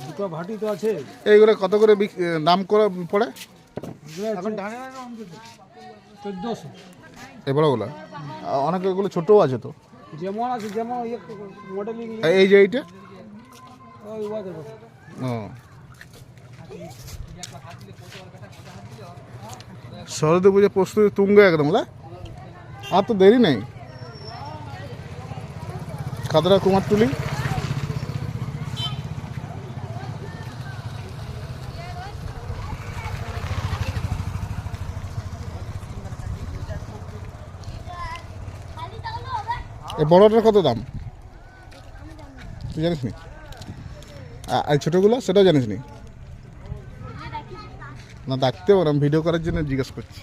দুটো ভাটি তো আছে। এইগুলো কত করে দাম করে পড়ে? এখন 1400। এই বড়গুলো অনেক, এগুলো ছোটও আছে তো। যেমন আছে যেমন মডেলিং। এই যে এইটা ও সরস্বতী পুজো প্রস্তুতি তুঙ্গ একদম। আর তো দেরি নেই। খাতড়া কুমারটুলি এই বড়টার কত দাম তুই জানিস নি? আর ছোটোগুলো সেটাও জানিস নি? না, দেখতে পারলাম ভিডিও করার জন্য জিজ্ঞেস করছি।